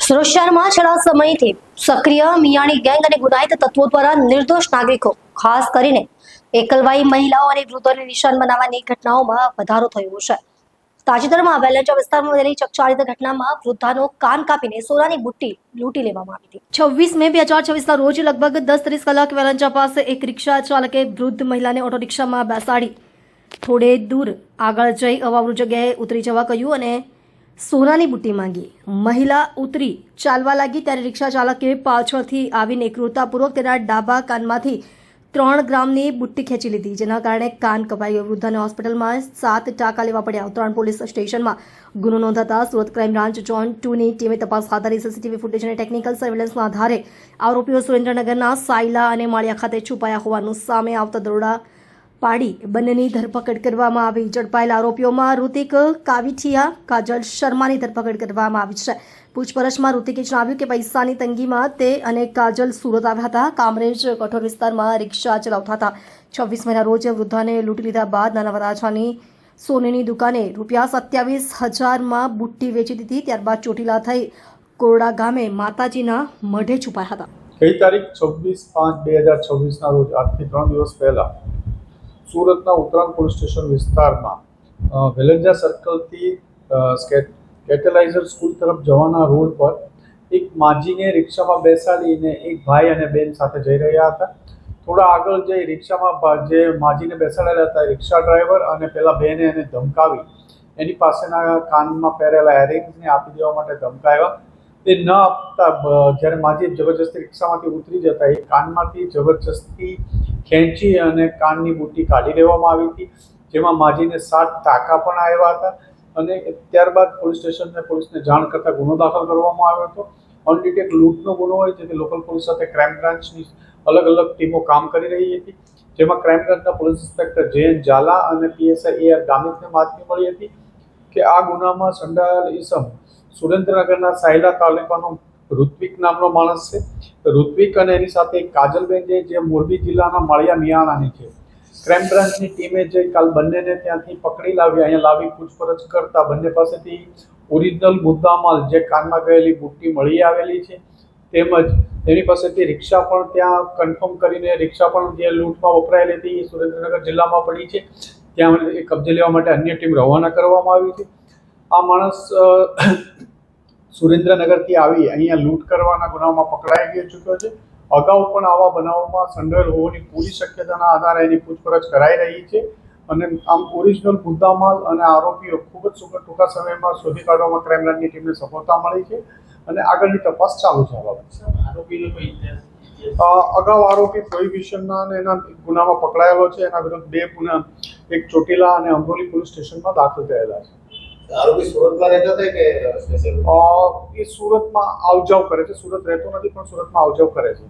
સુરત શહેરમાં છેલ્લા સમયથી સક્રિય મિયાણી ગેંગ અને ગુનાહિત તત્વો દ્વારા નિર્દોષ નાગરિકો ખાસ કરીને એકલવાયી મહિલાઓ અને વૃદ્ધોને નિશાન બનાવવાની ઘટનાઓમાં વધારો થયો છે. તાજેતરમાં વેલેન્જા વિસ્તારમાં બનેલી ચકચારિત ઘટનામાં વૃદ્ધાનો કાન કાપીને સોનાની બુટ્ટી લૂંટી લેવામાં આવી હતી. 26 મે 2024ના રોજ લગભગ 10:30 કલાક વેલેન્જા પાસે એક રિક્ષા ચાલકે વૃદ્ધ મહિલાને ઓટો રિક્ષામાં બેસાડી થોડે દૂર આગળ જઈ અવાવરૂ જગ્યાએ ઉતરી જવા કહ્યું અને સોનાની બુટ્ટી માંગી. મહિલા ઉતરી ચાલવા લાગી ત્યારે રિક્ષા ચાલકે પાછળથી આવીને ક્રૂરતાપૂર્વક તેના ડાબા કાનમાંથી 3 ગ્રામની બુટ્ટી ખેંચી લીધી, જેના કારણે કાન કપાઈ ગયો. વૃદ્ધાને હોસ્પિટલમાં 7 ટાંકા લેવા પડ્યા. ઉત્તરાયણ પોલીસ સ્ટેશનમાં ગુનો નોંધાતા સુરત ક્રાઇમ બ્રાન્ચ ઝોન 2ની ટીમે તપાસ હાથ ધરી. સીસીટીવી ફૂટેજ અને ટેકનિકલ સર્વેલન્સના આધારે આરોપીઓ સુરેન્દ્રનગરના સાયલા અને માળિયા ખાતે છુપાયા હોવાનું સામે આવતા દરોડા પાડી બંનેની ધરપકડ કરવામાં આવી. ઝડપાયેલા આરોપીઓમાં ઋતિક કાવિઠિયા, કાજલ શર્માની ધરપકડ કરવામાં આવી છે. પૂછપરછમાં ઋતિકે જણાવ્યું કે પૈસાની તંગીમાં તે અને કાજલ સુરત આવ્યા હતા. કામરેજ કઠોર વિસ્તારમાં રિક્ષા ચલાવતા હતા. 26 મેના રોજ વૃદ્ધાને લૂંટી લીધા બાદ નાના વરાછાની સોનીની દુકાને ₹27,000માં બુટ્ટી વેચી દીધી. ત્યારબાદ ચોટીલા થઈ કોરડા ગામે માતાજીના મઢે છુપાયા હતા. ગઈ તારીખ 26/5/2026ના રોજ આજથી 3 દિવસ પહેલા સુરતના ઉત્તરાયણ પોલીસ સ્ટેશન વિસ્તારમાં વેલેન્જા સર્કલથી કેટેલાઇઝર સ્કૂલ તરફ જવાના રોડ પર એક માજીને રિક્ષામાં બેસાડીને એક ભાઈ અને બેન સાથે જઈ રહ્યા હતા. થોડા આગળ જઈ રિક્ષામાં જે માજીને બેસાડેલા હતા રિક્ષા ડ્રાઈવર અને પેલા બેને એને ધમકાવી એની પાસેના કાનમાં પહેરેલા એરિંગ્સને આપી દેવા માટે ધમકાવ્યા. તે ન આપતા જ્યારે માજી જબરજસ્તી રિક્ષામાંથી ઉતરી જતા એ કાનમાંથી જબરજસ્તી ખેંચી અને કાનની બુટ્ટી કાઢી લેવામાં આવી હતી, જેમાં માજીને 7 ટાંકા પણ આવ્યા હતા. અને ત્યારબાદ પોલીસને જાણ કરતા ગુનો દાખલ કરવામાં આવ્યો હતો. ઓન ડિટેક લૂંટનો ગુનો હોય જેથી લોકલ પોલીસ સાથે ક્રાઇમ બ્રાન્ચની અલગ અલગ ટીમો કામ કરી રહી હતી, જેમાં ક્રાઇમ બ્રાન્ચના પોલીસ ઇન્સ્પેક્ટર જે.એન. ઝાલા અને પીએસઆઈ એ.આર. ગામિતને બાતમી મળી હતી કે આ ગુનામાં સંડોવાયેલ ઈસમ સુરેન્દ્રનગરના સાયલા તાલુકાનો ઋત્વિક નામનો માણસ છે. ઋત્વિક અને એની સાથે એક કાજલબેન છે જે મોરબી જિલ્લાના માળિયા મિયાણાની છે. ક્રાઇમ બ્રાન્ચની ટીમે જે કાલ બંનેને ત્યાંથી પકડી લાવી અહીંયા લાવી પૂછપરછ કરતા બંને પાસેથી ઓરિજિનલ મુદ્દામાલ જે કાનમાં ગયેલી બુટ્ટી મળી આવેલી છે, તેમજ એની પાસેથી રિક્ષા પણ ત્યાં કન્ફર્મ કરીને રિક્ષા પણ જે લૂંટમાં વપરાયેલી હતી એ સુરેન્દ્રનગર જિલ્લામાં પડી છે, ત્યાં એ કબજે લેવા માટે અન્ય ટીમ રવાના કરવામાં આવી છે. આ માણસ સુરેન્દ્રનગરથી આવી અહીંયા લૂંટ કરવાના ગુનામાં પકડાઈ ગયો ચૂક્યો છે. અગાઉ પણ આવા બનાવોમાં સંડોવાયેલ હોવાની પૂરી શક્યતાના આધારે એની પૂછપરછ કરાઈ રહી છે. અને આમ ઓરિજિનલ મુદ્દામાલ અને આરોપીઓ ખૂબ જ ટૂંકા સમયમાં શોધી કાઢવામાં ક્રાઇમ બ્રાન્ચની ટીમને સફળતા મળી છે અને આગળની તપાસ ચાલુ છે. અગાઉ આરોપી પ્રોહિબિશનના અને એના ગુનામાં પકડાયેલો છે. એના વિરુદ્ધ 2 ગુના, એક ચોટીલા અને અમરોલી પોલીસ સ્ટેશનમાં દાખલ થયેલા છે. આરોપી સુરતમાં રહેતો હતો કે એ સુરતમાં આવજાવ કરે છે. સુરત રહેતો નથી પણ સુરતમાં આવજાવ કરે છે.